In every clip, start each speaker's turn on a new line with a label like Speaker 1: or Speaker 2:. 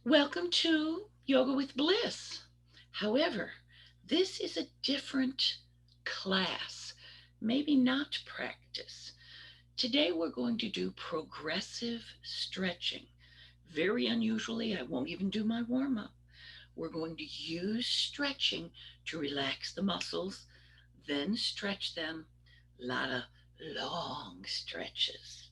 Speaker 1: Welcome to Yoga with Bliss. However, this is a different class, maybe not practice. Today we're going to do progressive stretching. Very unusually, I won't even do my warm up. We're going to use stretching to relax the muscles, then stretch them. A lot of long stretches.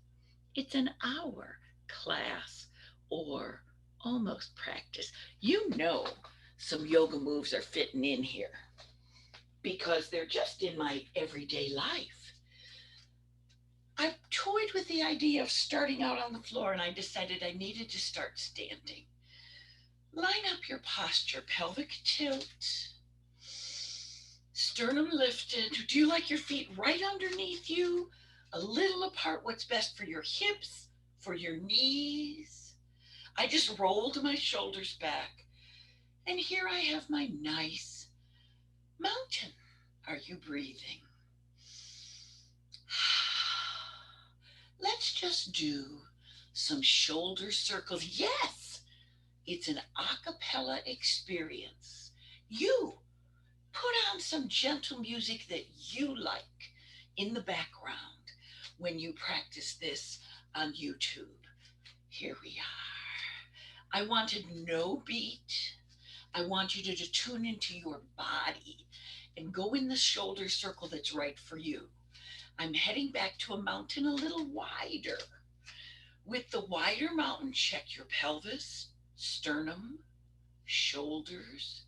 Speaker 1: It's an hour class or almost practice. You know, some yoga moves are fitting in here because they're just in my everyday life. I've toyed with the idea of starting out on the floor and I decided I needed to start standing. Line up your posture, pelvic tilt, sternum lifted. Do you like your feet right underneath you, a little apart? What's best for your hips, for your knees? I just rolled my shoulders back, and here I have my nice mountain. Are you breathing? Let's just do some shoulder circles. Yes, it's an a cappella experience. You put on some gentle music that you like in the background when you practice this on YouTube. Here we are. I wanted no beat. I want you to tune into your body and go in the shoulder circle that's right for you. I'm heading back to a mountain a little wider. With the wider mountain, check your pelvis, sternum, shoulders,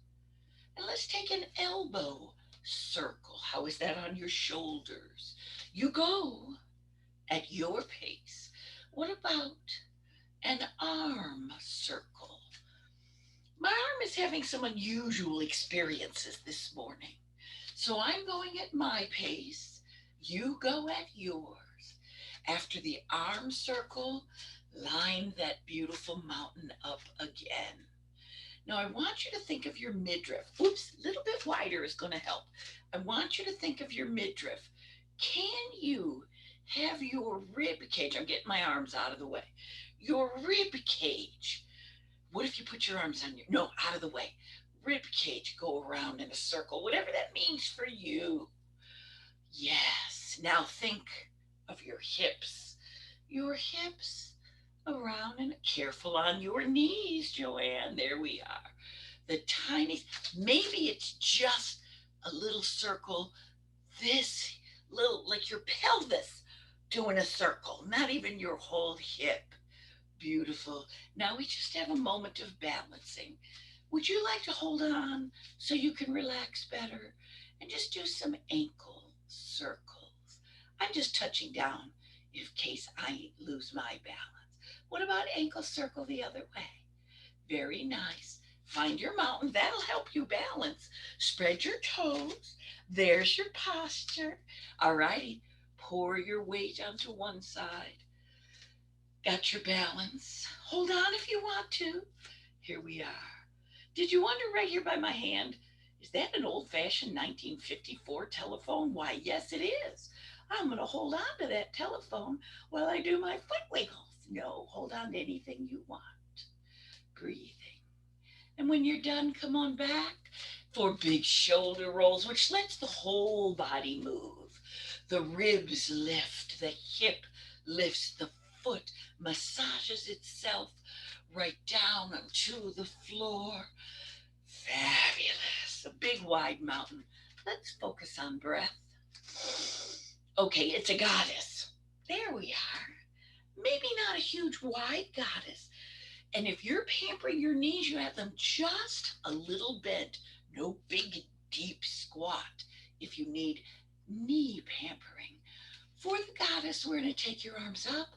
Speaker 1: and let's take an elbow circle. How is that on your shoulders? You go at your pace. What about an arm circle? My arm is having some unusual experiences this morning. So I'm going at my pace. You go at yours. After the arm circle, line that beautiful mountain up again. Now I want you to think of your midriff. Oops, a little bit wider is going to help. I want you to think of your midriff. Can you have your rib cage? I'm getting my arms out of the way. Your rib cage. What if you put your arms on your, no, out of the way. Rib cage, go around in a circle, whatever that means for you. Yes. Now think of your hips. Your hips around and careful on your knees, Joanne. There we are. The tiny, maybe it's just a little circle, this little, like your pelvis doing a circle, not even your whole hip. Beautiful. Now we just have a moment of balancing. Would you like to hold on so you can relax better and just do some ankle circles? I'm just touching down in case I lose my balance. What about ankle circle the other way? Very nice. Find your mountain. That'll help you balance. Spread your toes. There's your posture. All righty. Pour your weight onto one side. Got your balance. Hold on if you want to. Here we are. Did you wonder right here by my hand? Is that an old fashioned 1954 telephone? Why, yes, it is. I'm going to hold on to that telephone while I do my foot wiggles. No, hold on to anything you want. Breathing. And when you're done, come on back for big shoulder rolls, which lets the whole body move. The ribs lift, the hip lifts, the foot massages itself right down onto the floor. Fabulous. A big wide mountain. Let's focus on breath. Okay, it's a goddess. There we are. Maybe not a huge wide goddess. And if you're pampering your knees, you have them just a little bent. No big, deep squat if you need knee pampering. For the goddess, we're going to take your arms up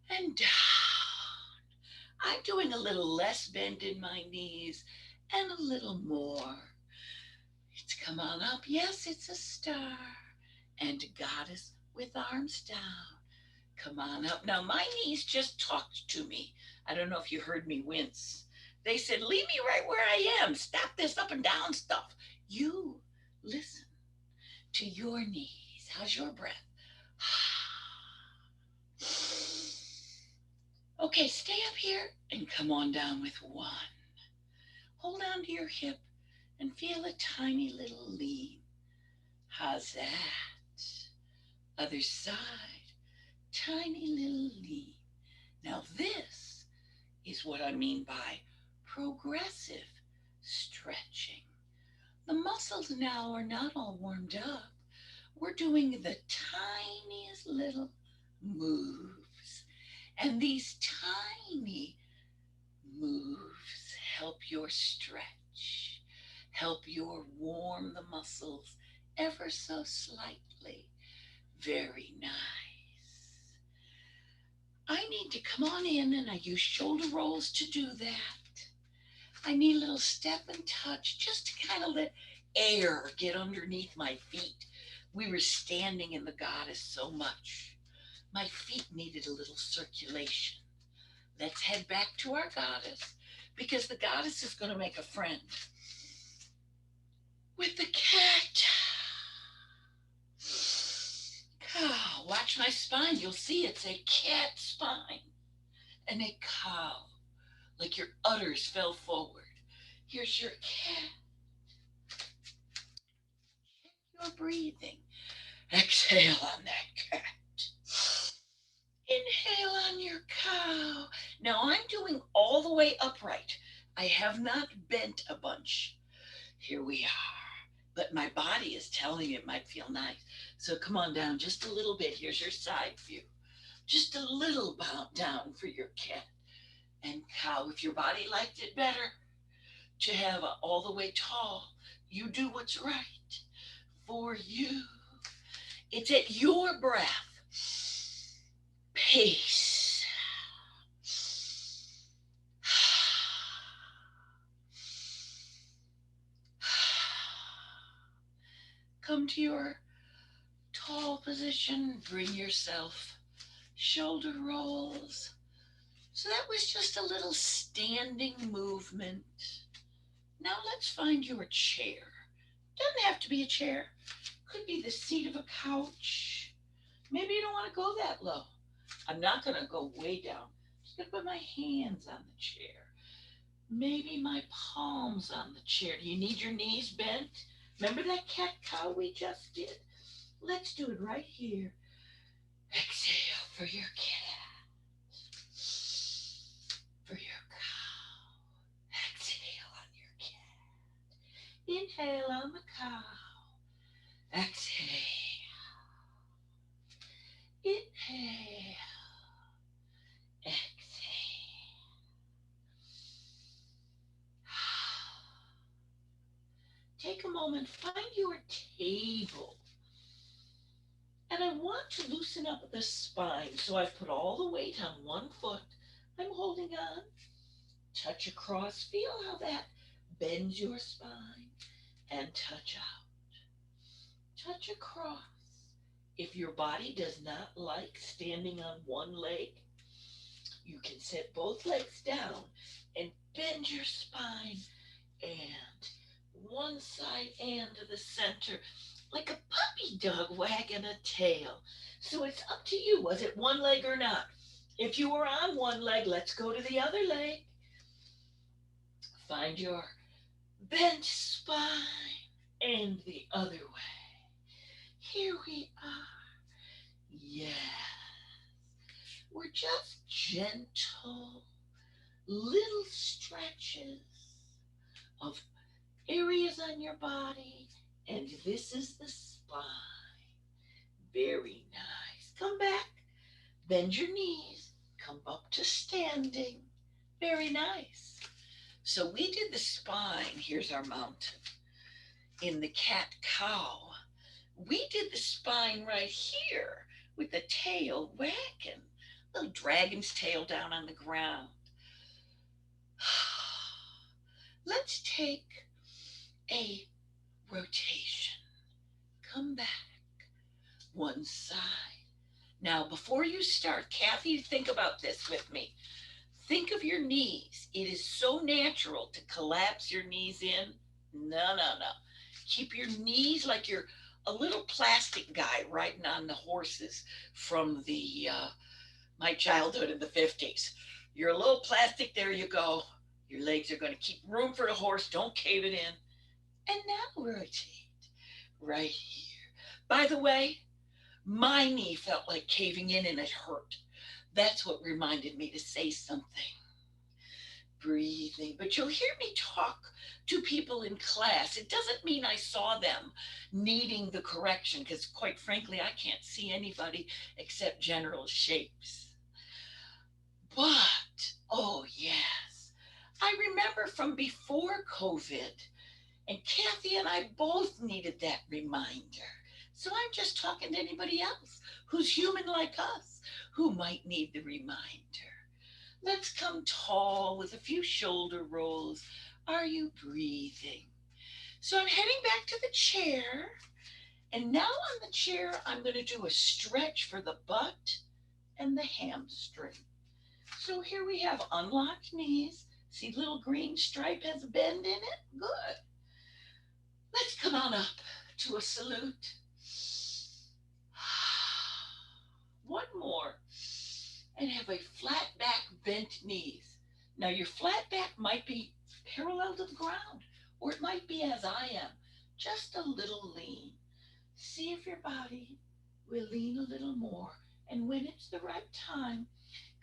Speaker 1: and down. I'm doing a little less bend in my knees and a little more. It's come on up. Yes, it's a star. And a goddess with arms down. Come on up. Now, my knees just talked to me. I don't know if you heard me wince. They said, leave me right where I am. Stop this up and down stuff. You listen to your knees. How's your breath? Okay, stay up here and come on down with one. Hold on to your hip and feel a tiny little lean. How's that? Other side, tiny little lean. Now, this is what I mean by progressive stretching. The muscles now are not all warmed up. We're doing the tiniest little moves. And these tiny moves help your stretch, help your warm the muscles ever so slightly. Very nice. I need to come on in and I use shoulder rolls to do that. I need a little step and touch just to kind of let air get underneath my feet. We were standing in the goddess so much. My feet needed a little circulation. Let's head back to our goddess because the goddess is going to make a friend with the cat. Cow. Watch my spine. You'll see it's a cat spine and a cow, like your udders fell forward. Here's your cat. Check your breathing. Exhale on that cat. Inhale on your cow. Now I'm doing all the way upright. I have not bent a bunch. Here we are. But my body is telling me it might feel nice. So come on down just a little bit. Here's your side view. Just a little bow down for your cat and cow. If your body liked it better to have all the way tall, you do what's right for you. It's at your breath pace. Come to your tall position. Bring yourself shoulder rolls. So that was just a little standing movement. Now let's find your chair. Doesn't have to be a chair. Could be the seat of a couch. Maybe you don't want to go that low. I'm not going to go way down. I'm just going to put my hands on the chair. Maybe my palms on the chair. Do you need your knees bent? Remember that cat cow we just did? Let's do it right here. Exhale for your cat. For your cow. Exhale on your cat. Inhale on the cow. Exhale. Inhale. Exhale. Take a moment, find your table. And I want to loosen up the spine, so I've put all the weight on one foot. I'm holding on. Touch across, feel how that bends your spine, and touch out. Touch across. If your body does not like standing on one leg, you can set both legs down and bend your spine and one side and to the center, like a puppy dog wagging a tail. So it's up to you. Was it one leg or not? If you were on one leg, let's go to the other leg. Find your bent spine and the other way. Here we are. Yes. We're just gentle little stretches of areas on your body, and this is the spine. Very nice. Come back, bend your knees, come up to standing. Very nice. So we did the spine. Here's our mountain. In the cat cow, we did the spine right here with the tail wagging, little dragon's tail down on the ground. Let's take a rotation. Come back. One side. Now, before you start, Kathy, think about this with me. Think of your knees. It is so natural to collapse your knees in. No. Keep your knees like you're a little plastic guy riding on the horses from my childhood in the 50s. You're a little plastic. There you go. Your legs are going to keep room for the horse. Don't cave it in. And now rotate right here. By the way, my knee felt like caving in and it hurt. That's what reminded me to say something. Breathing. But you'll hear me talk to people in class. It doesn't mean I saw them needing the correction, because quite frankly, I can't see anybody except general shapes. But, oh yes, I remember from before COVID, and Kathy and I both needed that reminder. So I'm just talking to anybody else who's human like us who might need the reminder. Let's come tall with a few shoulder rolls. Are you breathing? So I'm heading back to the chair. And now on the chair, I'm going to do a stretch for the butt and the hamstring. So here we have unlocked knees. See, little green stripe has a bend in it? Good. Let's come on up to a salute. One more. And have a flat back, bent knees. Now your flat back might be parallel to the ground, or it might be as I am, just a little lean. See if your body will lean a little more. And when it's the right time,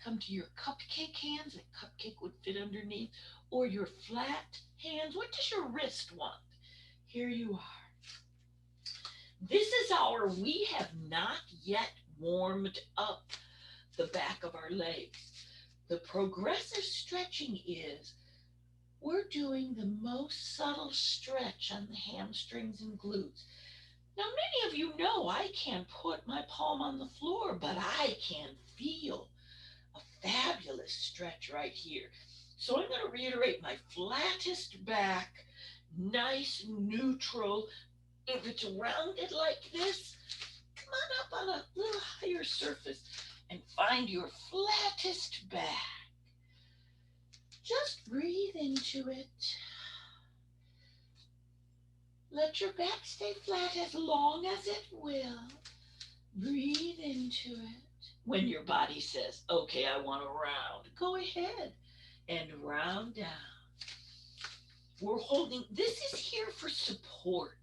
Speaker 1: come to your cupcake hands. A cupcake would fit underneath, or your flat hands. What does your wrist want? Here you are. This is our we have not yet warmed up the back of our legs. The progressive stretching is we're doing the most subtle stretch on the hamstrings and glutes. Now, many of you know I can't put my palm on the floor, but I can feel a fabulous stretch right here. So I'm going to reiterate my flattest back, nice, neutral. If it's rounded like this, come on up on a little higher surface and find your flattest back. Just breathe into it. Let your back stay flat as long as it will. Breathe into it. When your body says, okay, I want to round, go ahead and round down. We're holding, this is here for support.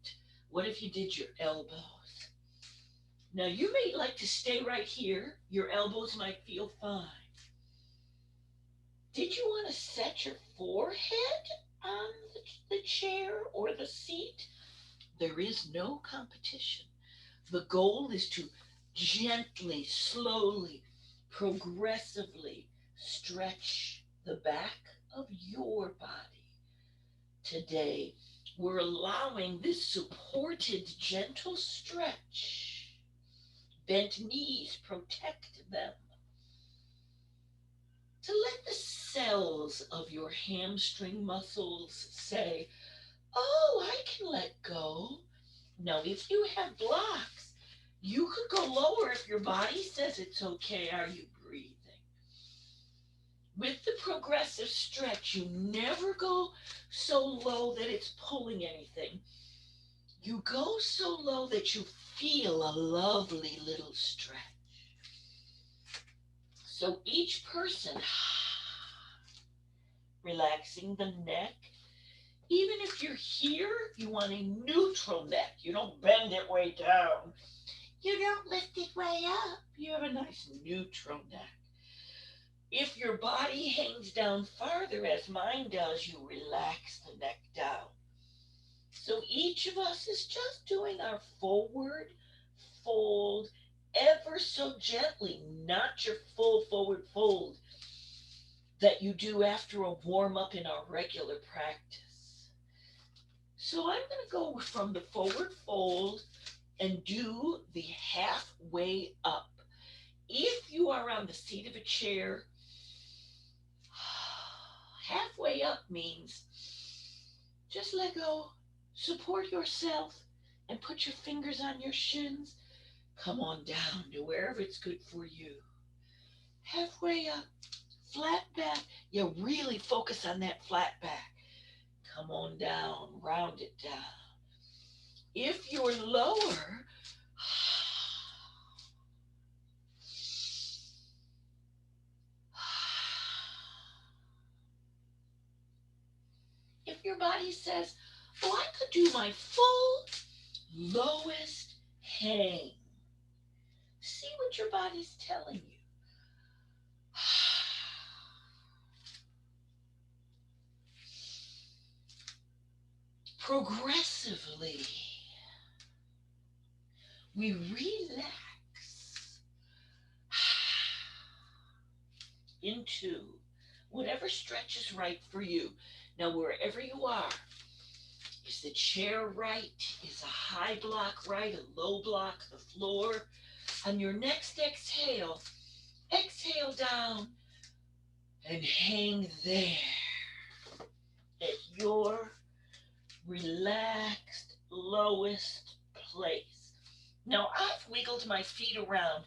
Speaker 1: What if you did your elbows? Now you may like to stay right here. Your elbows might feel fine. Did you want to set your forehead on the chair or the seat? There is no competition. The goal is to gently, slowly, progressively stretch the back of your body. Today, we're allowing this supported, gentle stretch. Bent knees protect them. To let the cells of your hamstring muscles say, oh, I can let go. Now, if you have blocks, you could go lower if your body says it's okay. Are you breathing? With the progressive stretch, you never go so low that it's pulling anything. You go so low that you feel a lovely little stretch. So each person, relaxing the neck. Even if you're here, you want a neutral neck. You don't bend it way down. You don't lift it way up. You have a nice neutral neck. If your body hangs down farther, as mine does, you relax the neck down. So each of us is just doing our forward fold ever so gently, not your full forward fold that you do after a warm up in our regular practice. So I'm going to go from the forward fold and do the halfway up. If you are on the seat of a chair, halfway up means just let go, support yourself, and put your fingers on your shins. Come on down to wherever it's good for you. Halfway up, flat back. You really focus on that flat back. Come on down, round it down. If you're lower, your body says, oh, I could do my full lowest hang. See what your body's telling you. Progressively, we relax into whatever stretch is right for you. Now, wherever you are, is the chair right? Is a high block right? A low block, the floor? On your next exhale, exhale down and hang there at your relaxed, lowest place. Now, I've wiggled my feet around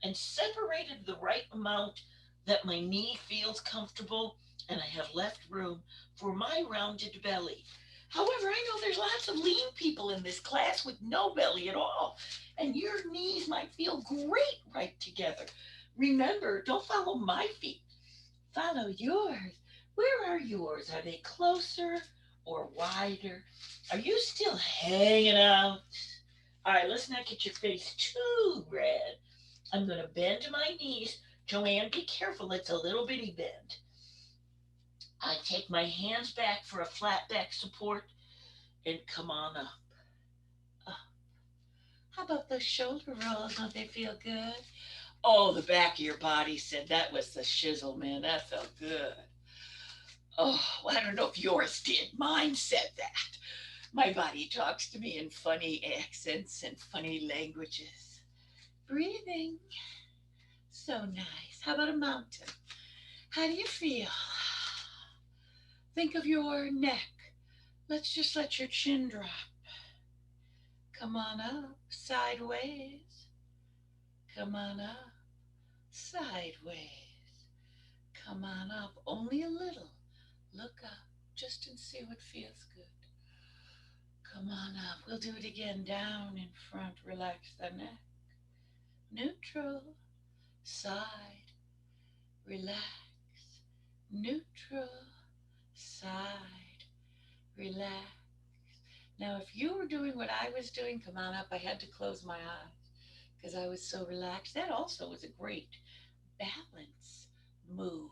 Speaker 1: and separated the right amount that my knee feels comfortable and I have left room for my rounded belly. However, I know there's lots of lean people in this class with no belly at all, and your knees might feel great right together. Remember, don't follow my feet. Follow yours. Where are yours? Are they closer or wider? Are you still hanging out? All right, let's not get your face too red. I'm going to bend my knees. Joanne, be careful. It's a little bitty bend. I take my hands back for a flat back support and come on up. Up. How about those shoulder rolls? Don't they feel good? Oh, the back of your body said that was the shizzle, man. That felt good. Oh, well, I don't know if yours did. Mine said that. My body talks to me in funny accents and funny languages. Breathing. So nice. How about a mountain? How do you feel? Think of your neck. Let's just let your chin drop. Come on up, sideways. Come on up, sideways. Come on up, only a little. Look up, just and see what feels good. Come on up. We'll do it again. Down in front. Relax the neck. Neutral. Side. Relax. Neutral. Side. Relax. Now, if you were doing what I was doing, come on up. I had to close my eyes because I was so relaxed. That also was a great balance move.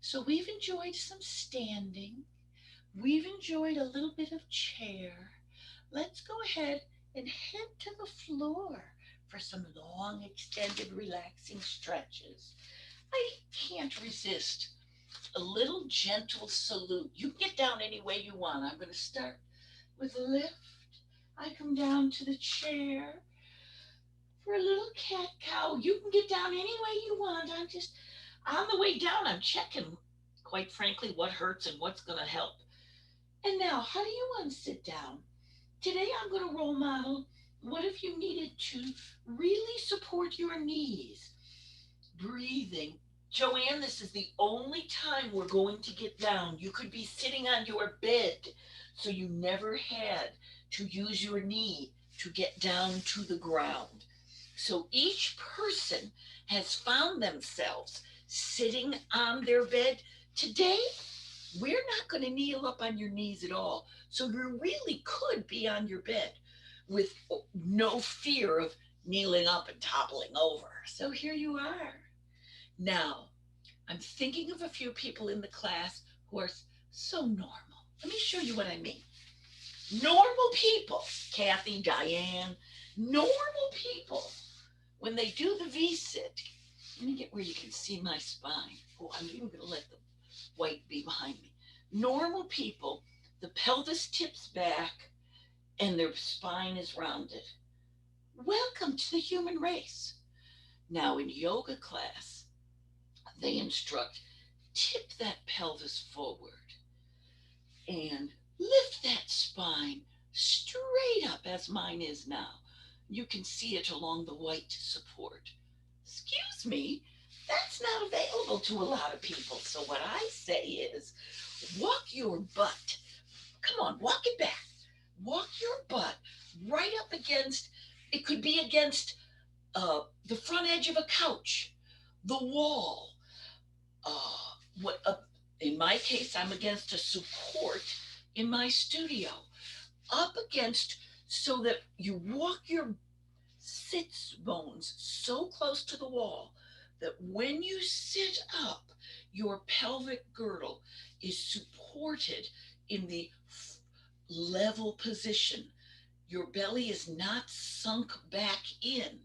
Speaker 1: So we've enjoyed some standing. We've enjoyed a little bit of chair. Let's go ahead and head to the floor for some long, extended, relaxing stretches. I can't resist a little gentle salute. You can get down any way you want. I'm going to start with a lift. I come down to the chair for a little cat cow. You can get down any way you want. I'm just on the way down. I'm checking, quite frankly, what hurts and what's going to help. And now, how do you want to sit down? Today I'm going to role model what if you needed to really support your knees. Breathing. Joanne, this is the only time we're going to get down. You could be sitting on your bed, so you never had to use your knee to get down to the ground. So each person has found themselves sitting on their bed. Today, we're not going to kneel up on your knees at all. So you really could be on your bed with no fear of kneeling up and toppling over. So here you are. Now, I'm thinking of a few people in the class who are so normal. Let me show you what I mean. Normal people, Kathy, Diane, normal people, when they do the V-sit, let me get where you can see my spine. Oh, I'm even going to let the white be behind me. Normal people, the pelvis tips back and their spine is rounded. Welcome to the human race. Now in yoga class, they instruct, tip that pelvis forward and lift that spine straight up as mine is now. You can see it along the white support. Excuse me, that's not available to a lot of people. So what I say is, walk your butt. Come on, walk it back. Walk your butt right up against, it could be against the front edge of a couch, the wall. In my case, I'm against a support in my studio, up against, so that you walk your sits bones so close to the wall that when you sit up, your pelvic girdle is supported in the level position. Your belly is not sunk back in.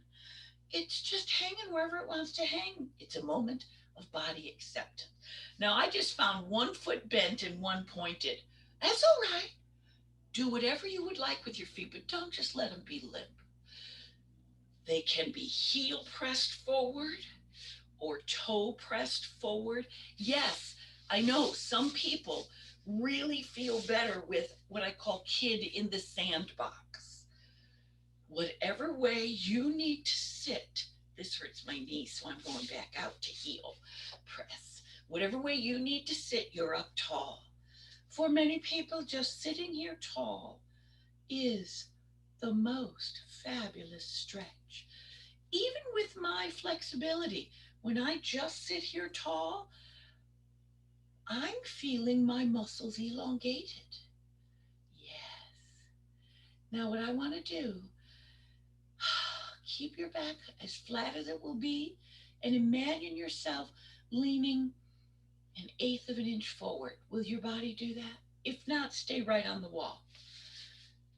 Speaker 1: It's just hanging wherever it wants to hang. It's a moment of body acceptance. Now, I just found one foot bent and one pointed. That's all right. Do whatever you would like with your feet, but don't just let them be limp. They can be heel pressed forward or toe pressed forward. Yes, I know some people really feel better with what I call kid in the sandbox. Whatever way you need to sit, this hurts my knee, so I'm going back out to heel press. Whatever way you need to sit, you're up tall. For many people, just sitting here tall is the most fabulous stretch. Even with my flexibility, when I just sit here tall, I'm feeling my muscles elongated. Yes. Now, what I want to do, keep your back as flat as it will be, and imagine yourself leaning an eighth of an inch forward. Will your body do that? If not, stay right on the wall.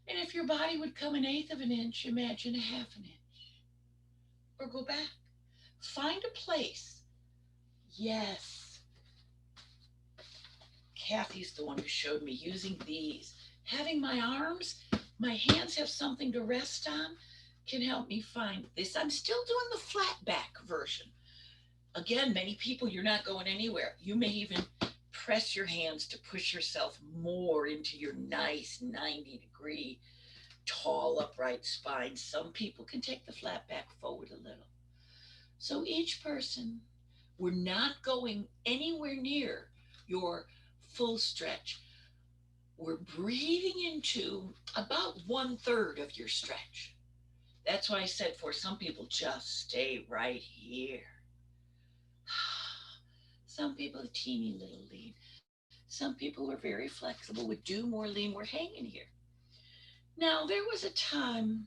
Speaker 1: And if your body would come an eighth of an inch, imagine a half an inch. Or go back. Find a place. Yes. Kathy's the one who showed me using these. Having my arms, my hands have something to rest on can help me find this. I'm still doing the flat back version. Again, many people, you're not going anywhere. You may even press your hands to push yourself more into your nice 90-degree tall upright spine. Some people can take the flat back forward a little. So each person, we're not going anywhere near your full stretch. We're breathing into about 1/3 of your stretch. That's why I said for some people, just stay right here. Some people a teeny little lean. Some people are very flexible, would do more lean. We're hanging here. Now, there was a time,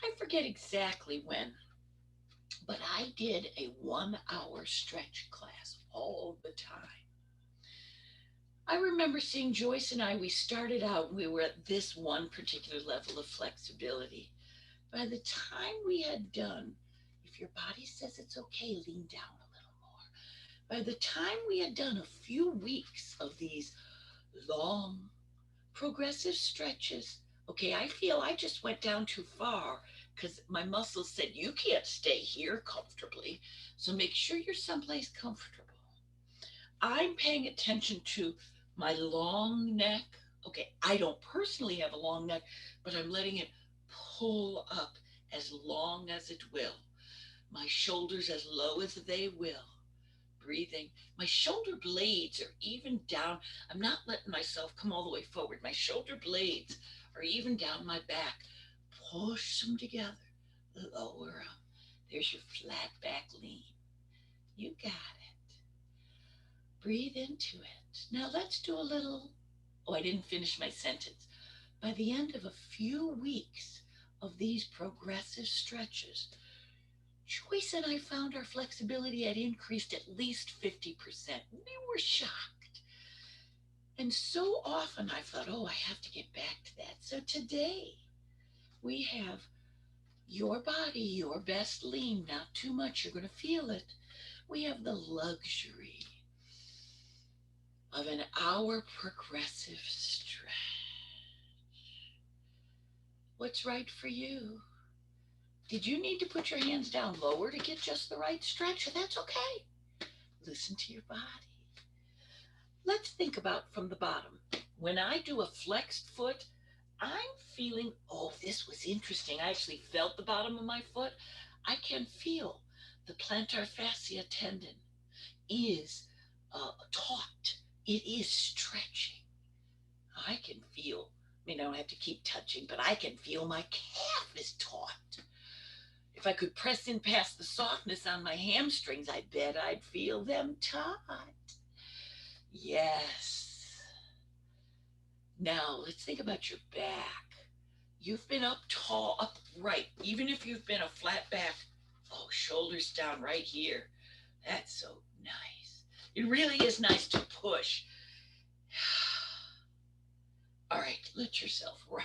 Speaker 1: I forget exactly when, but I did a 1-hour stretch class all the time. I remember seeing Joyce and I, we started out, we were at this one particular level of flexibility. By the time we had done, if your body says it's okay, lean down a little more. By the time we had done a few weeks of these long, progressive stretches, okay, I feel I just went down too far because my muscles said, you can't stay here comfortably. So make sure you're someplace comfortable. I'm paying attention to my long neck. Okay, I don't personally have a long neck, but I'm letting it pull up as long as it will. My shoulders as low as they will. Breathing. My shoulder blades are even down. I'm not letting myself come all the way forward. My shoulder blades are even down my back. Push them together. Lower them. There's your flat back lean. You got it. Breathe into it. Now let's do a little. Oh, I didn't finish my sentence. By the end of a few weeks of these progressive stretches, Joyce and I found our flexibility had increased at least 50%. We were shocked. And so often I thought, oh, I have to get back to that. So today we have your body, your best lean, not too much. You're going to feel it. We have the luxury of an hour progressive stretch. What's right for you? Did you need to put your hands down lower to get just the right stretch? That's okay. Listen to your body. Let's think about from the bottom. When I do a flexed foot, I'm feeling, oh, this was interesting. I actually felt the bottom of my foot. I can feel the plantar fascia tendon is taut. It is stretching. I can feel, I mean, I don't have to keep touching, but I can feel my calf is taut. If I could press in past the softness on my hamstrings, I bet I'd feel them taut. Yes. Now let's think about your back. You've been up tall, upright, even if you've been a flat back. Oh, shoulders down right here. That's so nice. It really is nice to push. All right, let yourself round.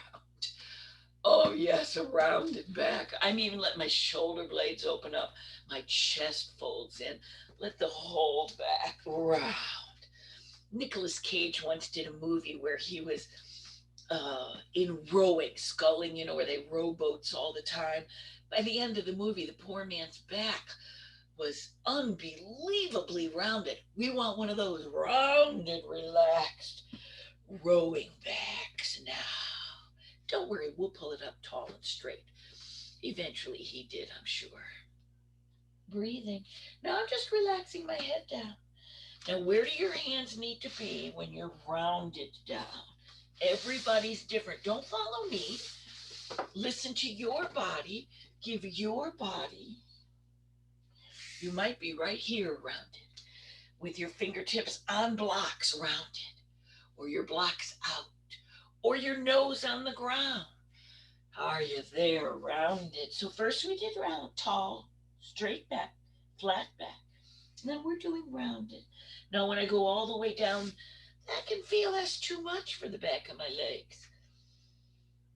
Speaker 1: Oh, yes, a rounded back. I'm even letting my shoulder blades open up. My chest folds in. Let the whole back round. Nicolas Cage once did a movie where he was in rowing, sculling, where they row boats all the time. By the end of the movie, the poor man's back was unbelievably rounded. We want one of those rounded, relaxed, rowing backs now. Don't worry, we'll pull it up tall and straight. Eventually he did, I'm sure. Breathing. Now I'm just relaxing my head down. Now, where do your hands need to be when you're rounded down? Everybody's different. Don't follow me. Listen to your body. Give your body. You might be right here rounded with your fingertips on blocks rounded, or your blocks out, or your nose on the ground. Are you there rounded? So first we did round, tall, straight back, flat back. And then we're doing rounded. Now when I go all the way down, that can feel as too much for the back of my legs.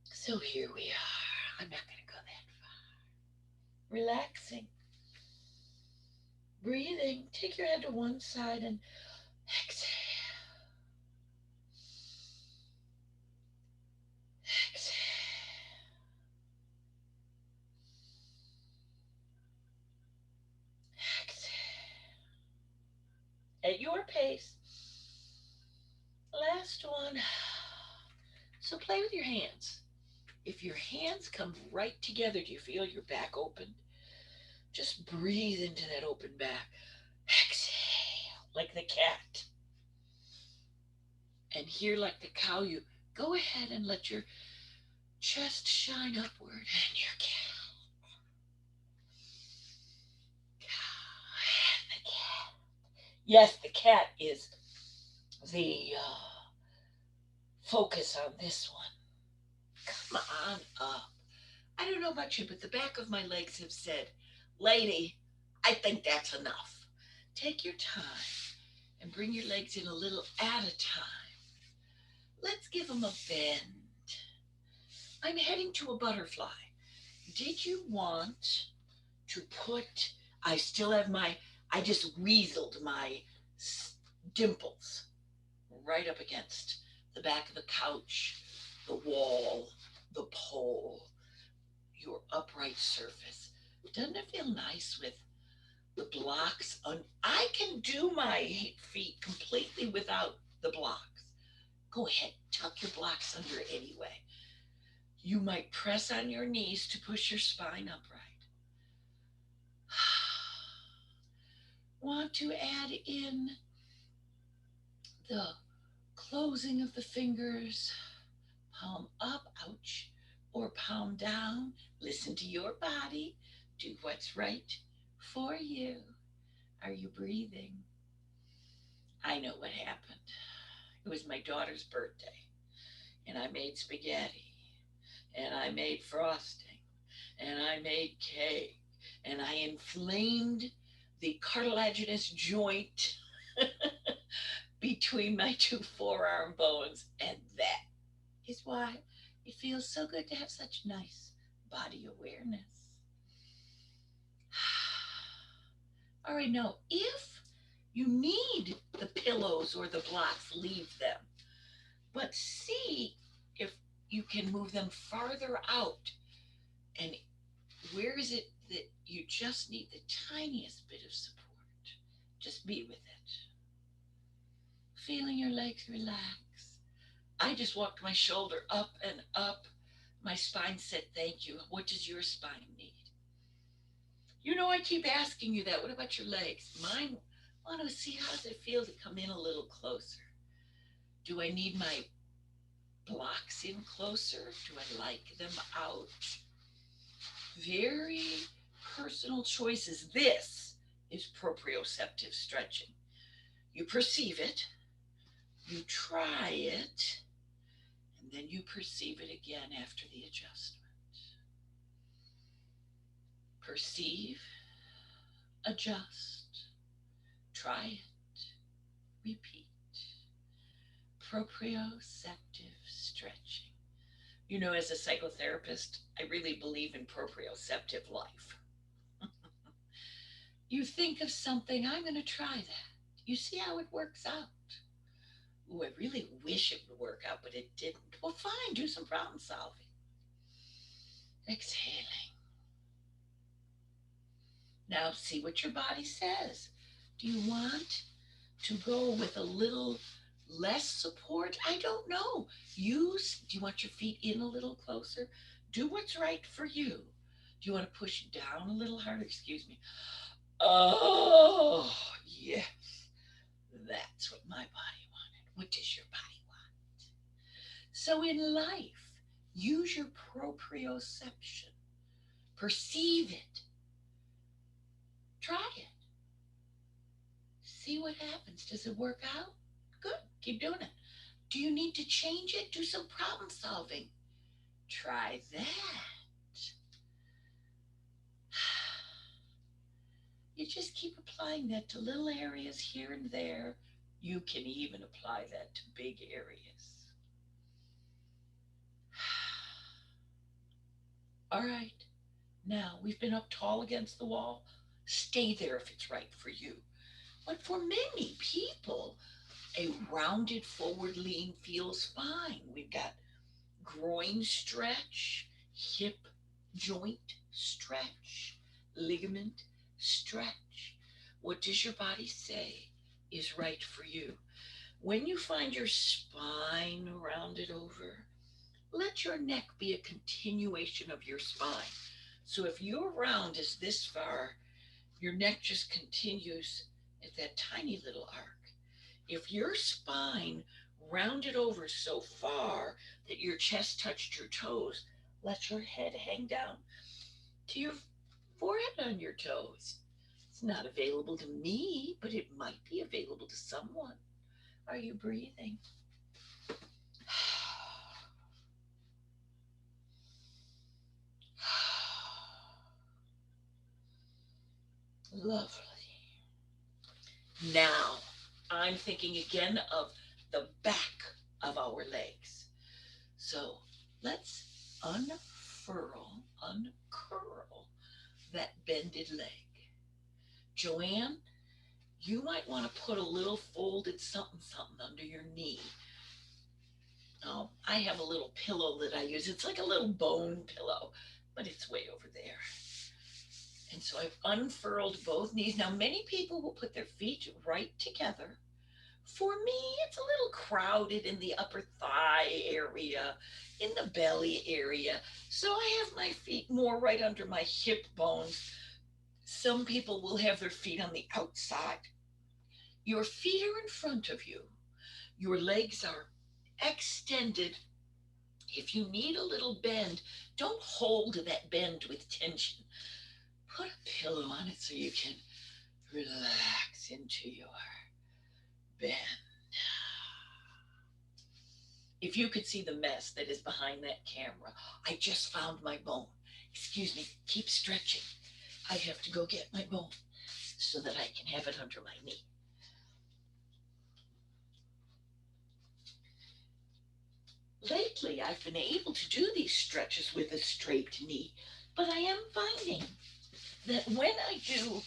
Speaker 1: So here we are. I'm not going to go that far. Relaxing. Breathing. Take your head to one side and exhale. Exhale. At your pace. Last one. So play with your hands. If your hands come right together, do you feel your back open? Just breathe into that open back. Exhale, like the cat. And here, like the cow, you go ahead and let your chest shine upward and your cat. And the cat. Yes, the cat is the focus on this one. Come on up. I don't know about you, but the back of my legs have said, lady, I think that's enough. Take your time and bring your legs in a little at a time. Let's give them a bend. I'm heading to a butterfly. Did you want to put, I still have I just weaseled my dimples right up against the back of the couch, the wall, the pole, your upright surface. Doesn't it feel nice with the blocks? I can do my feet completely without the blocks. Go ahead, tuck your blocks under anyway. You might press on your knees to push your spine upright. Want to add in the closing of the fingers, palm up, ouch, or palm down. Listen to your body. Do what's right for you. Are you breathing? I know what happened. It was my daughter's birthday, and I made spaghetti, and I made frosting, and I made cake, and I inflamed the cartilaginous joint between my two forearm bones, and that is why it feels so good to have such nice body awareness. All right, now if you need the pillows or the blocks, leave them. But see if you can move them farther out. And where is it that you just need the tiniest bit of support? Just be with it. Feeling your legs relax. I just walked my shoulder up and up. My spine said, thank you. What does your spine need? I keep asking you that. What about your legs? Mine want to see how does it feel to come in a little closer. Do I need my blocks in closer? Do I like them out? Very personal choices. This is proprioceptive stretching. You perceive it, you try it, And then you perceive it again after the adjustment. Perceive, adjust, try it, repeat. Proprioceptive stretching. You know, as a psychotherapist, I really believe in proprioceptive life. You think of something, I'm going to try that. You see how it works out. Ooh, I really wish it would work out, but it didn't. Well, fine, do some problem solving. Exhaling. Now see what your body says. Do you want to go with a little less support? I don't know. Do you want your feet in a little closer? Do what's right for you. Do you want to push down a little harder? Excuse me. Oh, yes. That's what my body wanted. What does your body want? So in life, use your proprioception. Perceive it. Try it. See what happens. Does it work out? Good. Keep doing it. Do you need to change it? Do some problem solving. Try that. You just keep applying that to little areas here and there. You can even apply that to big areas. All right. Now, we've been up tall against the wall. Stay there if it's right for you. But for many people, a rounded forward lean feels fine. We've got groin stretch, hip joint stretch, ligament stretch. What does your body say is right for you? When you find your spine rounded over, let your neck be a continuation of your spine. So if your round is this far, your neck just continues at that tiny little arc. If your spine rounded over so far that your chest touched your toes, let your head hang down to your forehead on your toes. It's not available to me, but it might be available to someone. Are you breathing? Lovely. Now, I'm thinking again of the back of our legs. So let's uncurl that bended leg. Joanne, you might want to put a little folded something under your knee. I have a little pillow that I use. It's like a little bone pillow, but it's way over there. And so I've unfurled both knees. Now, many people will put their feet right together. For me, it's a little crowded in the upper thigh area, in the belly area. So I have my feet more right under my hip bones. Some people will have their feet on the outside. Your feet are in front of you. Your legs are extended. If you need a little bend, don't hold that bend with tension. Put a pillow on it so you can relax into your bend. If you could see the mess that is behind that camera, I just found my bone. Excuse me, keep stretching. I have to go get my bone so that I can have it under my knee. Lately, I've been able to do these stretches with a straight knee, but I am finding that when I do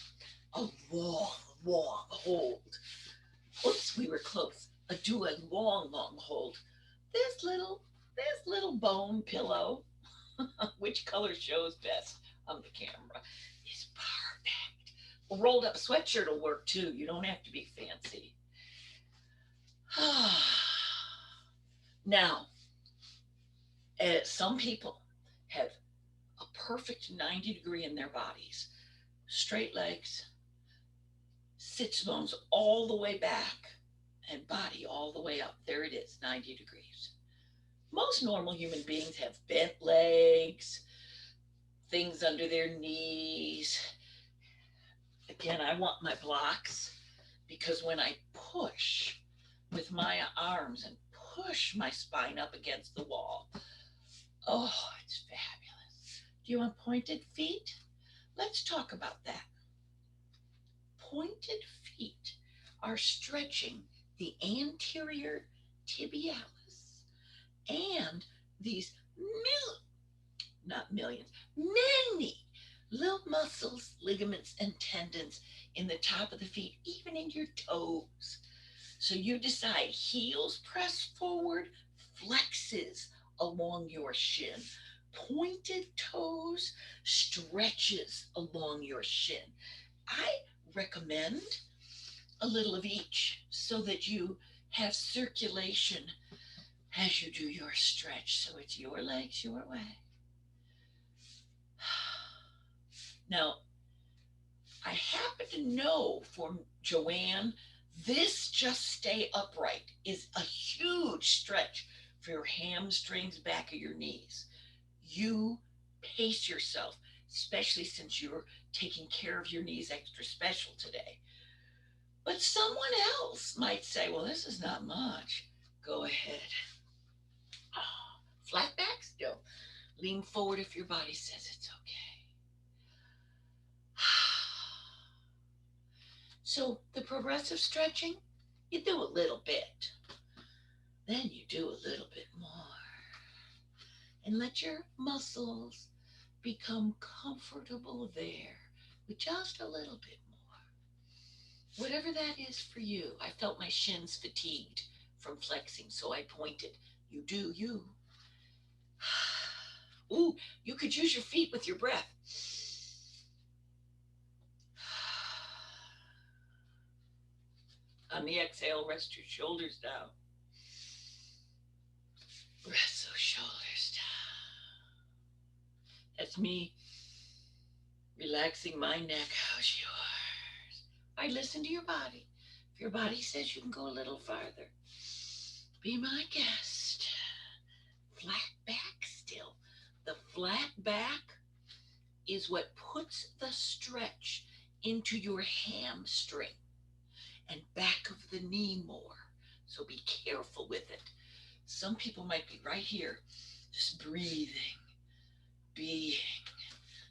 Speaker 1: a long hold, oops, we were close. Do a long hold. This little bone pillow, which color shows best on the camera, is perfect. A rolled up sweatshirt will work too. You don't have to be fancy. Now, some people have a perfect 90 degree in their bodies. Straight legs, sits bones all the way back, and body all the way up. There it is, 90 degrees. Most normal human beings have bent legs, things under their knees. Again, I want my blocks because when I push with my arms and push my spine up against the wall. Oh, it's fabulous. Do you want pointed feet? Let's talk about that. Pointed feet are stretching the anterior tibialis and these not millions, many little muscles, ligaments, and tendons in the top of the feet, even in your toes. So you decide heels press forward, flexes along your shin, pointed toes stretches along your shin. I recommend a little of each so that you have circulation as you do your stretch. So it's your legs, your way. Now, I happen to know from Joanne, this just stay upright is a huge stretch for your hamstrings, back of your knees. You pace yourself, especially since you're taking care of your knees extra special today. But someone else might say, well, this is not much. Go ahead. Flat backs? No. Lean forward if your body says it's okay. So the progressive stretching, you do a little bit. Then you do a little bit more. And let your muscles become comfortable there with just a little bit more. Whatever that is for you. I felt my shins fatigued from flexing, so I pointed. You do you. Ooh, you could use your feet with your breath. On the exhale, rest your shoulders down. Rest those shoulders down. That's me relaxing my neck. How's yours? All right, listen to your body. If your body says you can go a little farther, be my guest. Flat back still. The flat back is what puts the stretch into your hamstring and back of the knee more. So be careful with it. Some people might be right here, just breathing, being,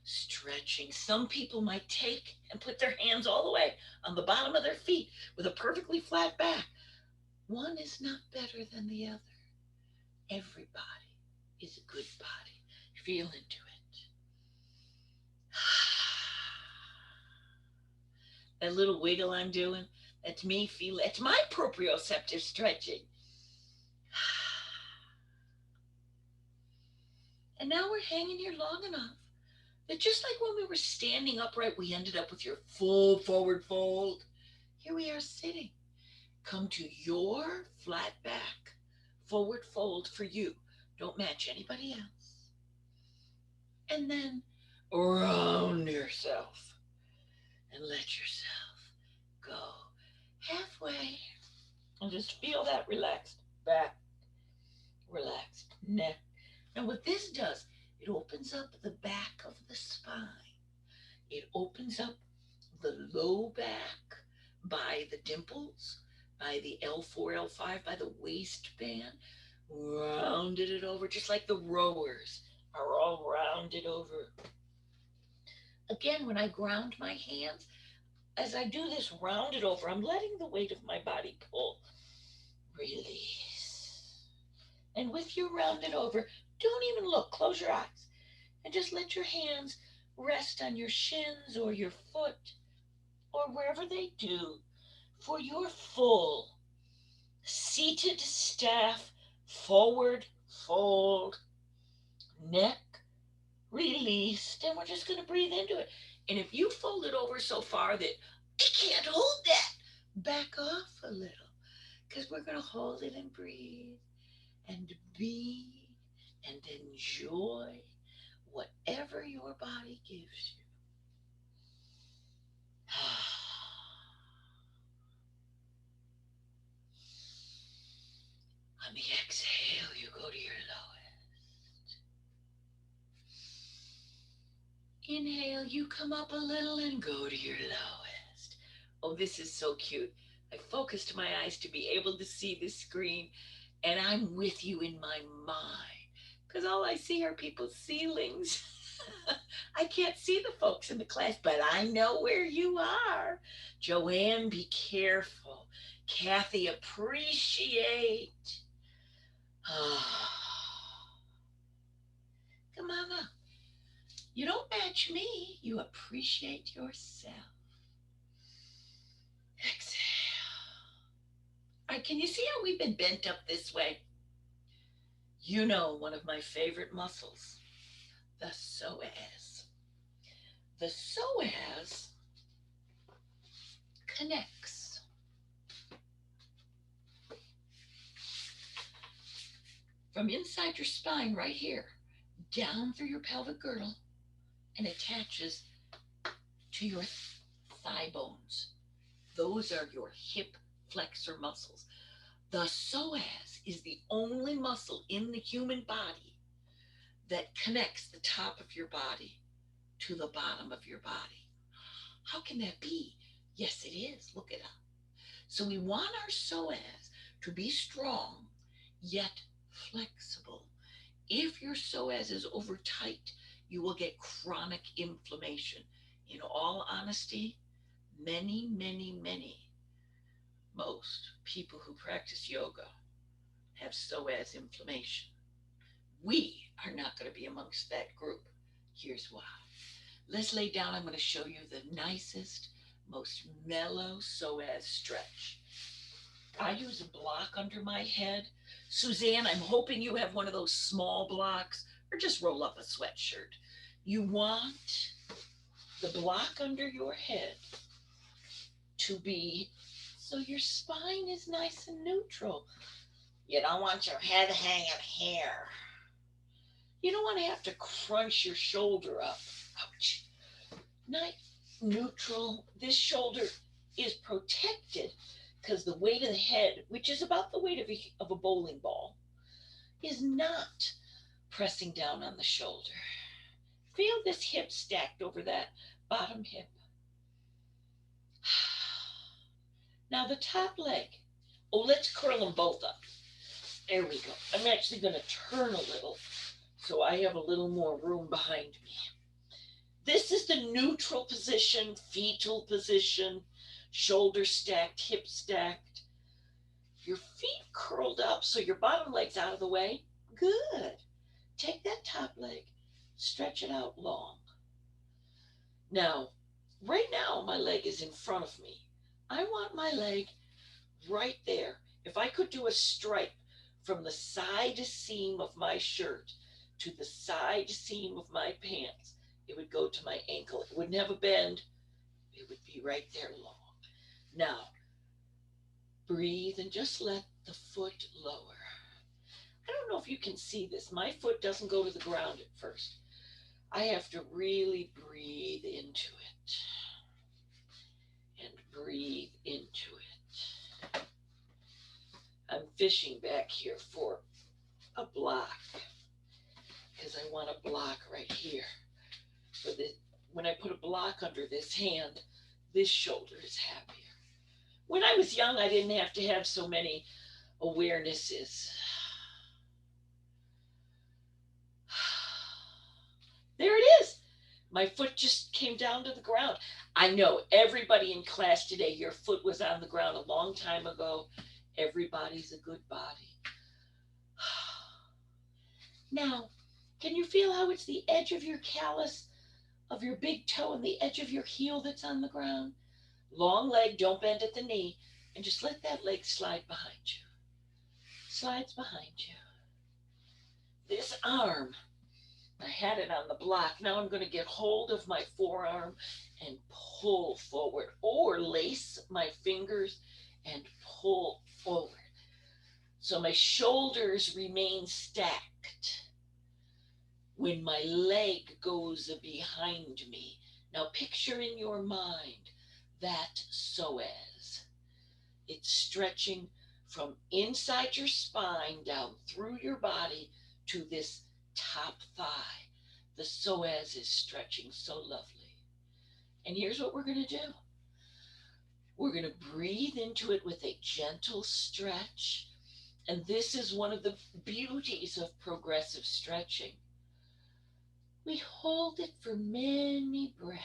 Speaker 1: stretching. Some people might take and put their hands all the way on the bottom of their feet with a perfectly flat back. One is not better than the other. Everybody is a good body. Feel into it. That little wiggle I'm doing, that's me feel. It's my proprioceptive stretching. And now we're hanging here long enough that just like when we were standing upright, we ended up with your full forward fold. Here we are sitting. Come to your flat back, forward fold for you. Don't match anybody else. And then round yourself and let yourself go halfway. And just feel that relaxed back, relaxed neck. Now what this does, it opens up the back of the spine. It opens up the low back by the dimples, by the L4, L5, by the waistband, rounded it over, just like the rowers are all rounded over. Again, when I ground my hands, as I do this rounded over, I'm letting the weight of my body pull. Release. And with your rounded over, don't even look, close your eyes, and just let your hands rest on your shins or your foot or wherever they do for your full seated staff forward fold, neck released, and we're just going to breathe into it. And if you fold it over so far that I can't hold that, back off a little, because we're going to hold it and breathe and be and enjoy whatever your body gives you. On the exhale, you go to your lowest. Inhale, you come up a little and go to your lowest. Oh, this is so cute. I focused my eyes to be able to see the screen. And I'm with you in my mind because all I see are people's ceilings. I can't see the folks in the class, but I know where you are. Joanne, be careful. Kathy, appreciate. Come on up. You don't match me. You appreciate yourself. Exhale. All right, can you see how we've been bent up this way? You know one of my favorite muscles, the psoas. The psoas connects from inside your spine right here, down through your pelvic girdle, and attaches to your thigh bones. Those are your hip flexor muscles. The psoas is the only muscle in the human body that connects the top of your body to the bottom of your body. How can that be? Yes, it is. Look it up. So we want our psoas to be strong, yet flexible. If your psoas is over tight, you will get chronic inflammation. In all honesty, most people who practice yoga have psoas inflammation. We are not going to be amongst that group. Here's why. Let's lay down. I'm going to show you the nicest, most mellow psoas stretch. I use a block under my head. Suzanne, I'm hoping you have one of those small blocks, or just roll up a sweatshirt. You want the block under your head to be so your spine is nice and neutral. You don't want your head hanging here. You don't want to have to crunch your shoulder up. Ouch. Nice, neutral. This shoulder is protected because the weight of the head, which is about the weight of a bowling ball, is not pressing down on the shoulder. Feel this hip stacked over that bottom hip. Now the top leg. Oh, let's curl them both up. There we go. I'm actually going to turn a little so I have a little more room behind me. This is the neutral position, fetal position, shoulder stacked, hip stacked. Your feet curled up so your bottom leg's out of the way. Good. Take that top leg, stretch it out long. Now, right now, my leg is in front of me. I want my leg right there. If I could do a stripe from the side seam of my shirt to the side seam of my pants, it would go to my ankle. It wouldn't have a bend. It would be right there long. Now, breathe and just let the foot lower. I don't know if you can see this. My foot doesn't go to the ground at first. I have to really breathe into it. And breathe into it. I'm fishing back here for a block because I want a block right here. For this, when I put a block under this hand, this shoulder is happier. When I was young, I didn't have to have so many awarenesses. There it is. My foot just came down to the ground. I know everybody in class today, your foot was on the ground a long time ago. Everybody's a good body. Now, can you feel how it's the edge of your callus of your big toe and the edge of your heel that's on the ground? Long leg, don't bend at the knee, and just let that leg slide behind you. Slides behind you. This arm, I had it on the block. Now I'm going to get hold of my forearm and pull forward, or lace my fingers and pull forward. So my shoulders remain stacked when my leg goes behind me. Now picture in your mind that psoas. It's stretching from inside your spine down through your body to this top thigh. The psoas is stretching so lovely. And here's what we're going to do. We're going to breathe into it with a gentle stretch And this is one of the beauties of progressive stretching. We hold it for many breaths.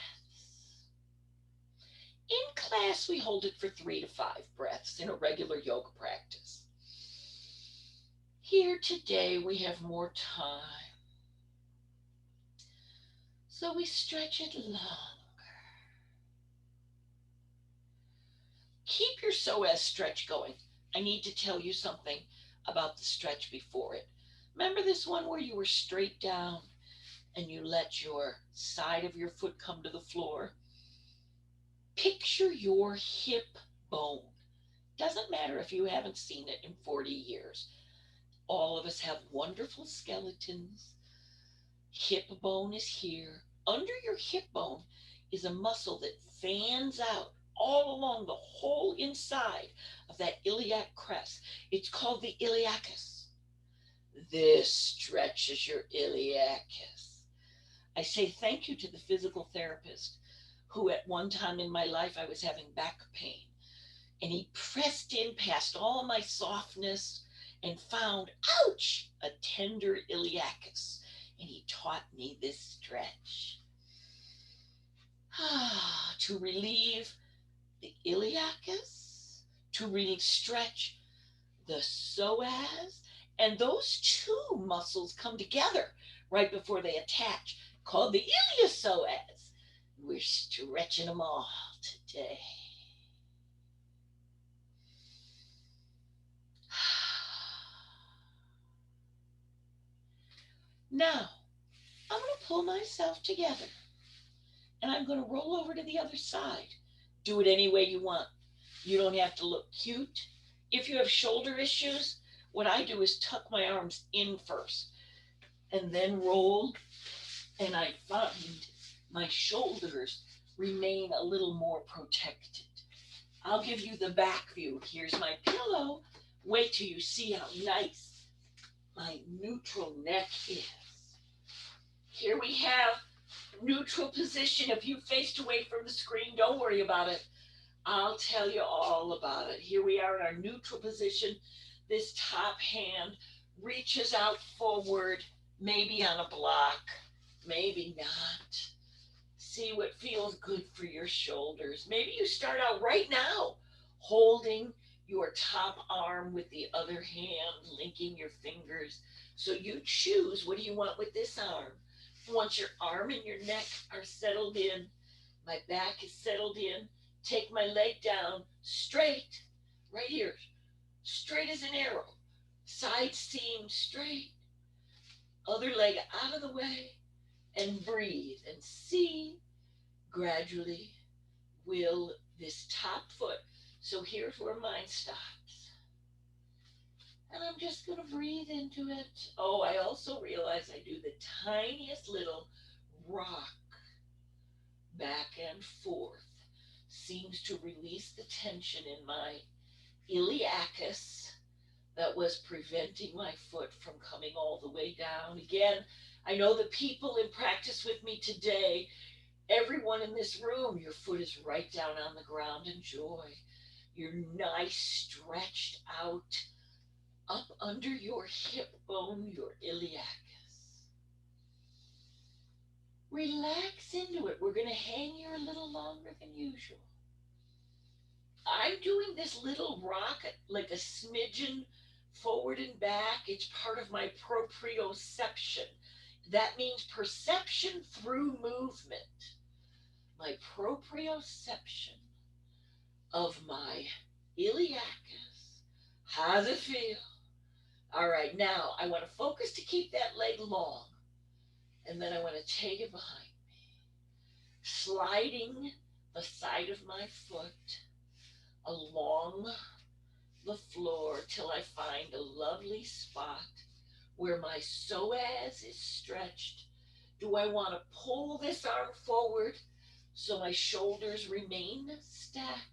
Speaker 1: In class, we hold it for 3 to 5 breaths in a regular yoga practice. Here today, we have more time. So we stretch it longer. Keep your psoas stretch going. I need to tell you something about the stretch before it. Remember this one where you were straight down and you let your side of your foot come to the floor? Picture your hip bone. Doesn't matter if you haven't seen it in 40 years. All of us have wonderful skeletons. Hip bone is here. Under your hip bone is a muscle that fans out all along the whole inside of that iliac crest. It's called the iliacus. This stretches your iliacus. I say thank you to the physical therapist who at one time in my life I was having back pain. And he pressed in past all my softness and found, ouch, a tender iliacus. And he taught me this stretch. To relieve the iliacus, to really stretch the psoas, and those two muscles come together right before they attach, called the iliopsoas. We're stretching them all today. Now, I'm going to pull myself together and I'm going to roll over to the other side. Do it any way you want. You don't have to look cute. If you have shoulder issues, what I do is tuck my arms in first and then roll, and I find my shoulders remain a little more protected. I'll give you the back view. Here's my pillow. Wait till you see how nice my neutral neck is. Here we have neutral position. If you faced away from the screen, don't worry about it. I'll tell you all about it. Here we are in our neutral position. This top hand reaches out forward, maybe on a block, maybe not. See what feels good for your shoulders. Maybe you start out right now holding your top arm with the other hand, linking your fingers. So you choose, what do you want with this arm? Once your arm and your neck are settled in, my back is settled in, take my leg down straight, right here, straight as an arrow, side seam straight, other leg out of the way, and breathe. And see, gradually, will this top foot, so here's where mine stops. And I'm just going to breathe into it. Oh, I also realize I do the tiniest little rock back and forth. Seems to release the tension in my iliacus that was preventing my foot from coming all the way down. Again, I know the people in practice with me today, everyone in this room, your foot is right down on the ground. Enjoy. You're nice, stretched out, up under your hip bone, your iliacus. Relax into it. We're going to hang here a little longer than usual. I'm doing this little rock like a smidgen forward and back. It's part of my proprioception. That means perception through movement. My proprioception of my iliacus. How's it feel? All right, now I want to focus to keep that leg long. And then I want to take it behind me. Sliding the side of my foot along the floor till I find a lovely spot where my psoas is stretched. Do I want to pull this arm forward so my shoulders remain stacked?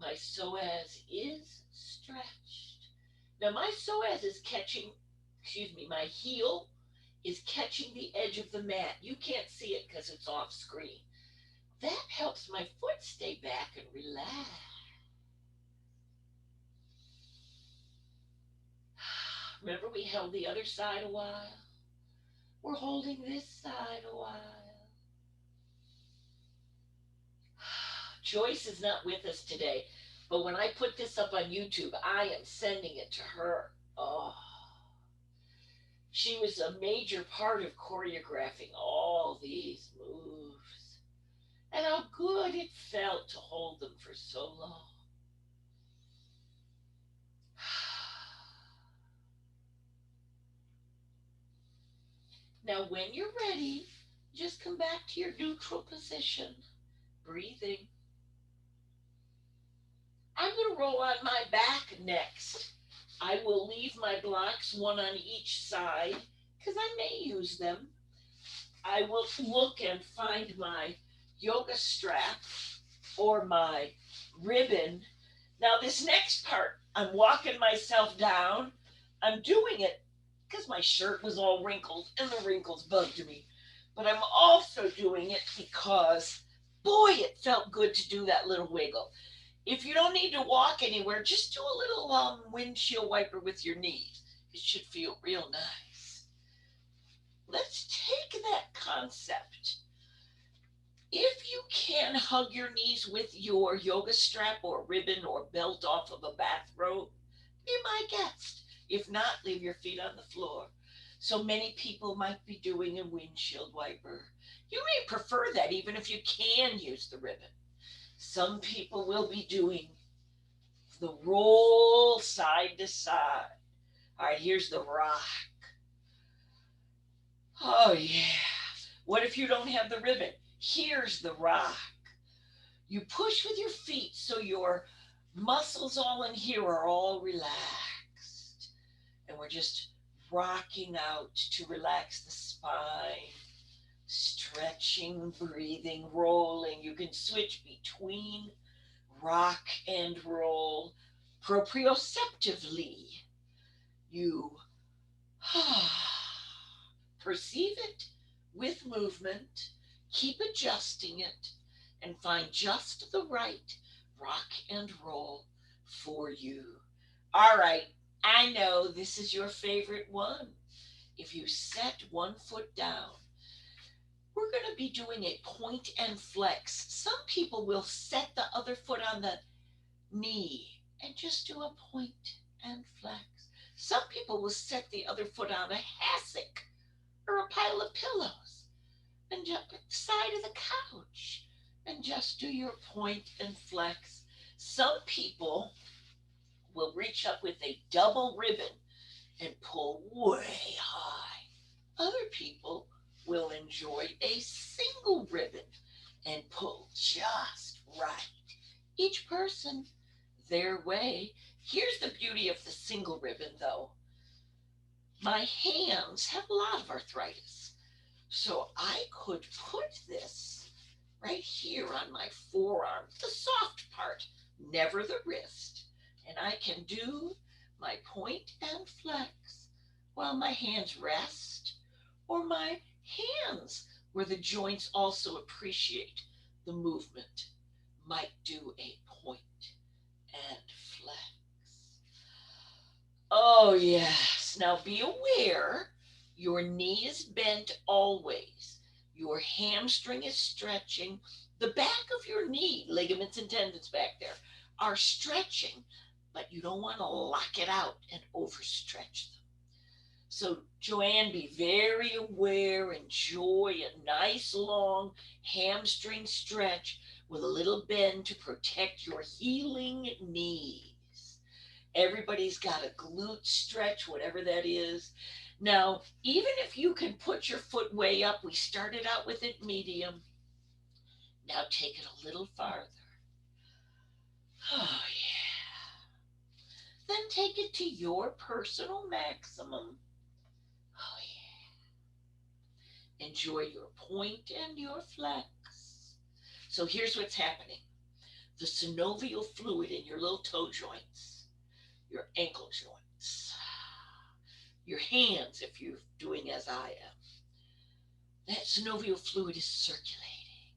Speaker 1: My psoas is stretched. Now my psoas is catching, my heel is catching the edge of the mat. You can't see it because it's off screen. That helps my foot stay back and relax. Remember we held the other side a while? We're holding this side a while. Joyce is not with us today, but when I put this up on YouTube, I am sending it to her. Oh, she was a major part of choreographing all these moves. And how good it felt to hold them for so long. Now, when you're ready, just come back to your neutral position, breathing. I'm going to roll on my back next. I will leave my blocks, one on each side, because I may use them. I will look and find my yoga strap or my ribbon. Now, this next part, I'm walking myself down. I'm doing it because my shirt was all wrinkled and the wrinkles bugged me. But I'm also doing it because, boy, it felt good to do that little wiggle. If you don't need to walk anywhere, just do a little windshield wiper with your knees. It should feel real nice. Let's take that concept. If you can hug your knees with your yoga strap or ribbon or belt off of a bathrobe, be my guest. If not, leave your feet on the floor. So many people might be doing a windshield wiper. You may prefer that even if you can use the ribbon. Some people will be doing the roll side to side. All right, here's the rock. Oh, yeah. What if you don't have the ribbon? Here's the rock. You push with your feet so your muscles all in here are all relaxed. And we're just rocking out to relax the spine, stretching, breathing, rolling. You can switch between rock and roll proprioceptively. You perceive it with movement, keep adjusting it, and find just the right rock and roll for you. All right, I know this is your favorite one. If you set one foot down, we're going to be doing a point and flex. Some people will set the other foot on the knee and just do a point and flex. Some people will set the other foot on a hassock or a pile of pillows and jump at the side of the couch and just do your point and flex. Some people will reach up with a double ribbon and pull way high. Other people will enjoy a single ribbon and pull just right. Each person their way. Here's the beauty of the single ribbon, though. My hands have a lot of arthritis, so I could put this right here on my forearm, the soft part, never the wrist, and I can do my point and flex while my hands rest, or my hands, where the joints also appreciate the movement, might do a point and flex. Oh, yes. Now be aware your knee is bent always. Your hamstring is stretching. The back of your knee, ligaments and tendons back there, are stretching, but you don't want to lock it out and overstretch them. So, Joanne, be very aware. Enjoy a nice long hamstring stretch with a little bend to protect your healing knees. Everybody's got a glute stretch, whatever that is. Now, even if you can put your foot way up, we started out with it medium. Now take it a little farther. Oh, yeah. Then take it to your personal maximum. Oh, yeah. Enjoy your point and your flex. So here's what's happening. The synovial fluid in your little toe joints, your ankle joints, your hands, if you're doing as I am, that synovial fluid is circulating.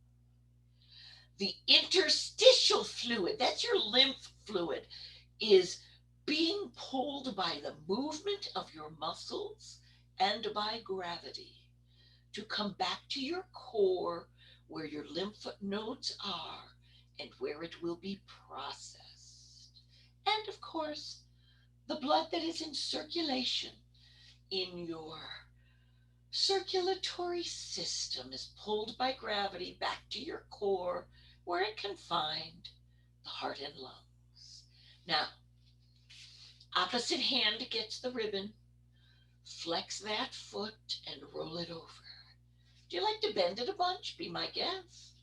Speaker 1: The interstitial fluid, that's your lymph fluid, is being pulled by the movement of your muscles and by gravity to come back to your core where your lymph nodes are and where it will be processed. And of course, the blood that is in circulation in your circulatory system is pulled by gravity back to your core where it can find the heart and lungs. Now, opposite hand gets the ribbon. Flex that foot and roll it over. Do you like to bend it a bunch? Be my guest.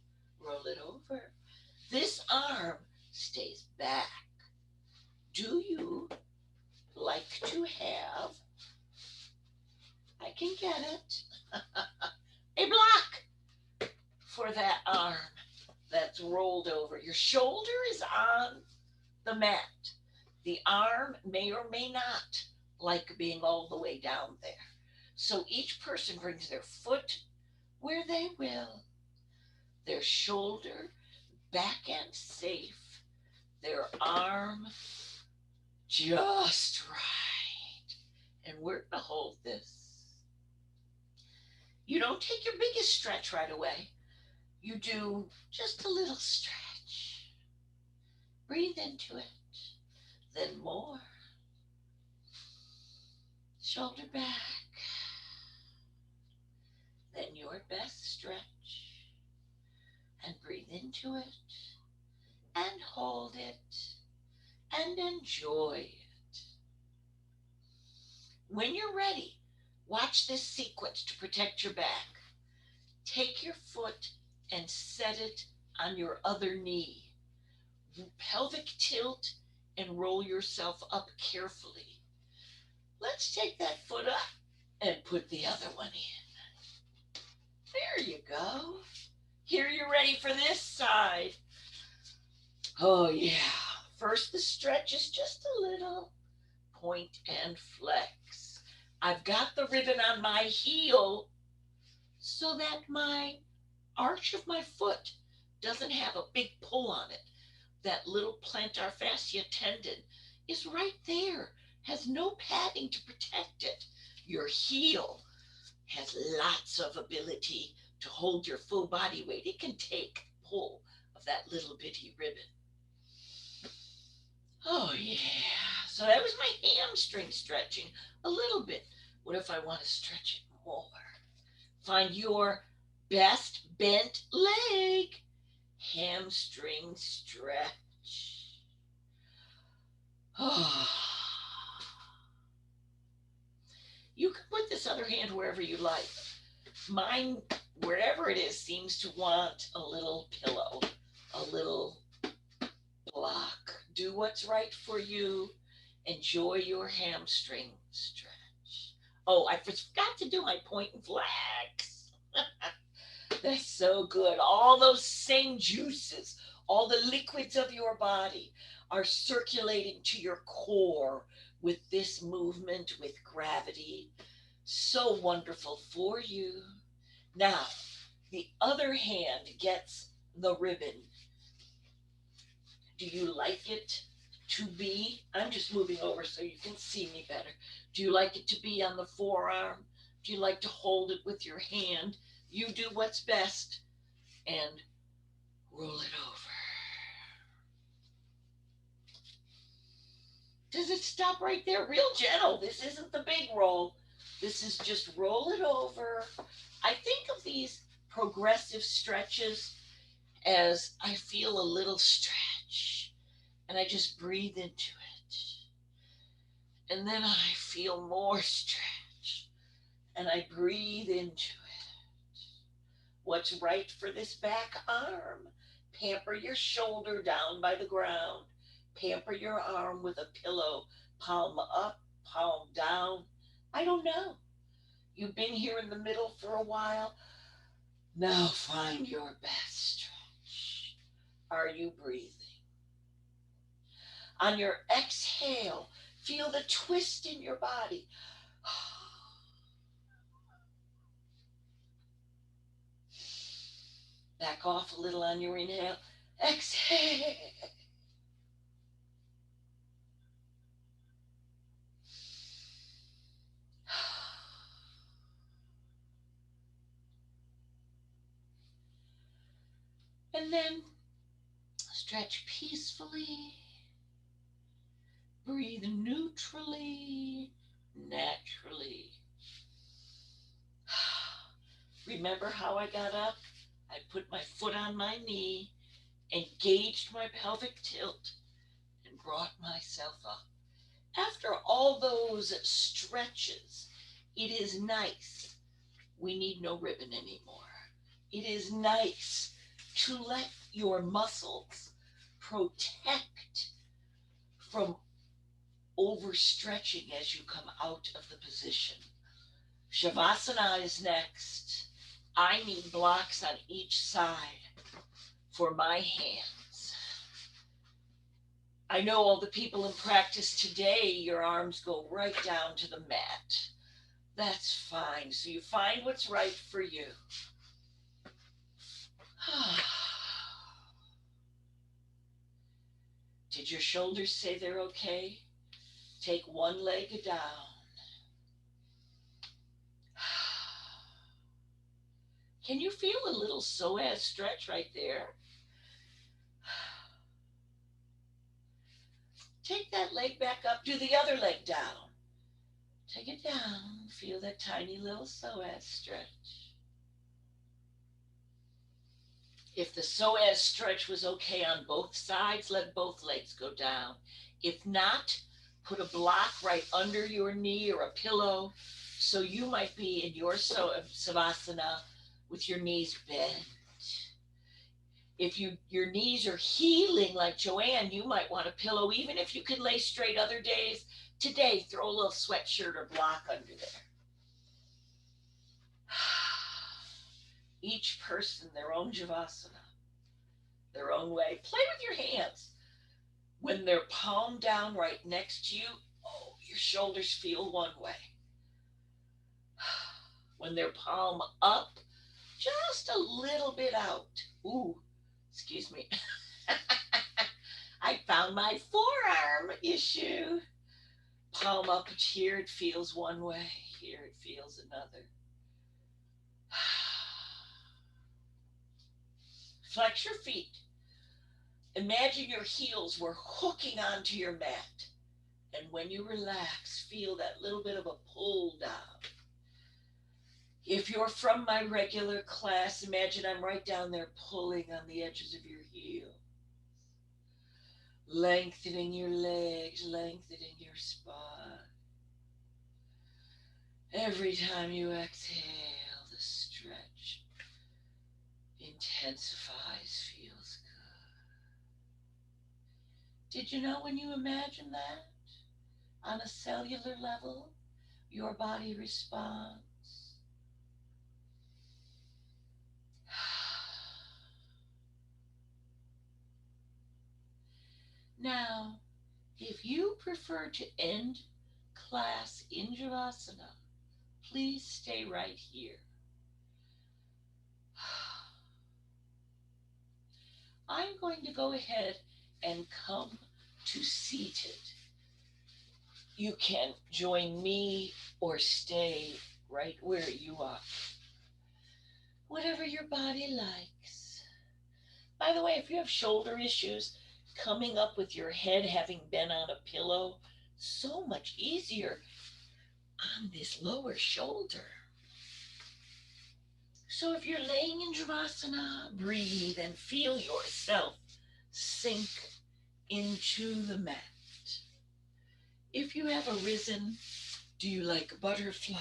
Speaker 1: Roll it over. This arm stays back. Do you like to have, I can get it, a block for that arm that's rolled over? Your shoulder is on the mat. The arm may or may not like being all the way down there. So each person brings their foot where they will, their shoulder back and safe, their arm just right. And we're going to hold this. You don't take your biggest stretch right away. You do just a little stretch. Breathe into it. Then more. Shoulder back. Then your best stretch. And breathe into it. And hold it. And enjoy it. When you're ready, watch this sequence to protect your back. Take your foot and set it on your other knee. Pelvic tilt and roll yourself up carefully. Let's take that foot up and put the other one in. There you go. Here you're ready for this side. Oh yeah. First the stretch is just a little. Point and flex. I've got the ribbon on my heel so that my arch of my foot doesn't have a big pull on it. That little plantar fascia tendon is right there, has no padding to protect it. Your heel has lots of ability to hold your full body weight. It can take pull of that little bitty ribbon. Oh yeah. So that was my hamstring stretching a little bit. What if I want to stretch it more? Find your best bent leg. Hamstring stretch. Oh. You can put this other hand wherever you like. Mine, wherever it is, seems to want a little pillow, a little block. Do what's right for you. Enjoy your hamstring stretch. Oh, I forgot to do my point and flex. That's so good. All those same juices, all the liquids of your body are circulating to your core with this movement, with gravity. So wonderful for you. Now, the other hand gets the ribbon. Do you like it to be, I'm just moving over so you can see me better. Do you like it to be on the forearm? Do you like to hold it with your hand? You do what's best and roll it over. Does it stop right there? Real gentle. This isn't the big roll. This is just roll it over. I think of these progressive stretches as I feel a little stretch and I just breathe into it. And then I feel more stretch and I breathe into it. What's right for this back arm? Pamper your shoulder down by the ground. Pamper your arm with a pillow, palm up, palm down. I don't know. You've been here in the middle for a while. Now find your best stretch. Are you breathing? On your exhale, feel the twist in your body. Back off a little on your inhale. Exhale. And then stretch peacefully. Breathe neutrally, naturally. Remember how I got up? I put my foot on my knee, engaged my pelvic tilt, and brought myself up. After all those stretches, it is nice. We need no ribbon anymore. It is nice to let your muscles protect from overstretching as you come out of the position. Shavasana is next. I need blocks on each side for my hands. I know all the people in practice today, your arms go right down to the mat. That's fine. So you find what's right for you. Did your shoulders say they're okay? Take one leg down. Can you feel a little psoas stretch right there? Take that leg back up. Do the other leg down. Take it down. Feel that tiny little psoas stretch. If the psoas stretch was okay on both sides, let both legs go down. If not, put a block right under your knee or a pillow. So you might be in your Shavasana with your knees bent. If your knees are healing like Joanne, you might want a pillow, even if you can lay straight other days. Today, throw a little sweatshirt or block under there. Each person, their own Shavasana, their own way. Play with your hands. When they're palm down right next to you, oh, your shoulders feel one way. When they're palm up, just a little bit out. Ooh, excuse me. I found my forearm issue. Palm up here, it feels one way. Here it feels another. Flex your feet. Imagine your heels were hooking onto your mat. And when you relax, feel that little bit of a pull down. If you're from my regular class, imagine I'm right down there pulling on the edges of your heels. Lengthening your legs, lengthening your spine. Every time you exhale, the stretch intensifies, feels good. Did you know when you imagine that, on a cellular level, your body responds? Now, if you prefer to end class in Shavasana, please stay right here. I'm going to go ahead and come to seated. You can join me or stay right where you are. Whatever your body likes. By the way, if you have shoulder issues, coming up with your head having been on a pillow, so much easier on this lower shoulder. So if you're laying in Shavasana, breathe and feel yourself sink into the mat. If you have arisen, do you like a butterfly?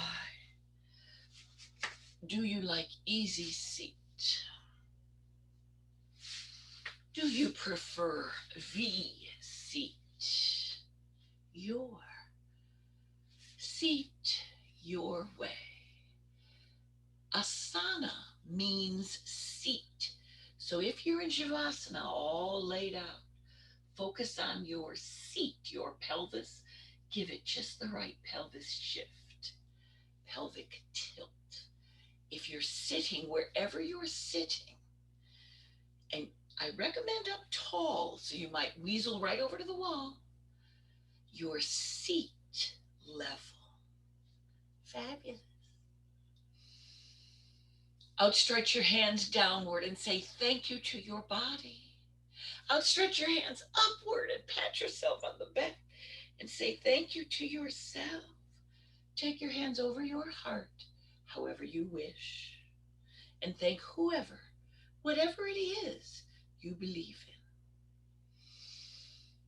Speaker 1: Do you like easy seat? Do you prefer V seat? Your seat, your way. Asana means seat. So if you're in Shavasana, all laid out, focus on your seat, your pelvis. Give it just the right pelvis shift, pelvic tilt. If you're sitting, wherever you're sitting, and I recommend up tall, so you might weasel right over to the wall, your seat level. Fabulous. Outstretch your hands downward and say thank you to your body. Outstretch your hands upward and pat yourself on the back and say thank you to yourself. Take your hands over your heart, however you wish, and thank whoever, whatever it is you believe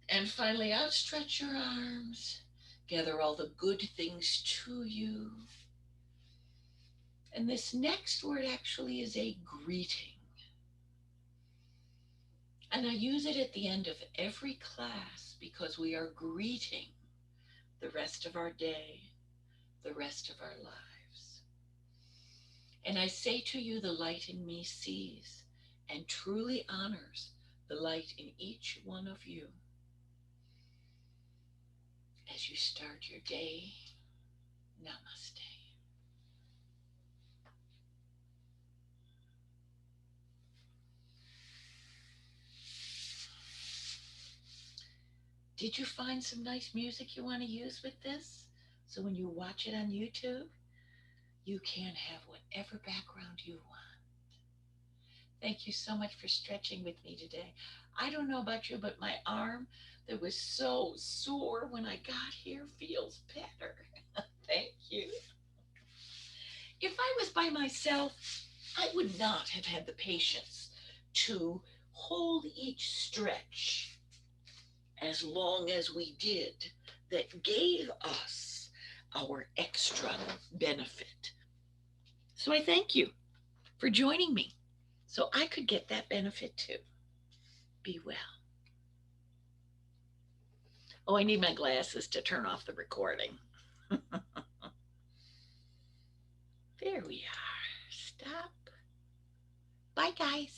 Speaker 1: in. And finally, outstretch your arms, gather all the good things to you. And this next word actually is a greeting. And I use it at the end of every class because we are greeting the rest of our day, the rest of our lives. And I say to you, the light in me sees and truly honors the light in each one of you. As you start your day, namaste. Did you find some nice music you want to use with this? So when you watch it on YouTube, you can have whatever background you want. Thank you so much for stretching with me today. I don't know about you, but my arm that was so sore when I got here feels better. Thank you. If I was by myself, I would not have had the patience to hold each stretch as long as we did that gave us our extra benefit. So I thank you for joining me so I could get that benefit too. Be well. Oh, I need my glasses to turn off the recording. There we are. Stop. Bye, guys.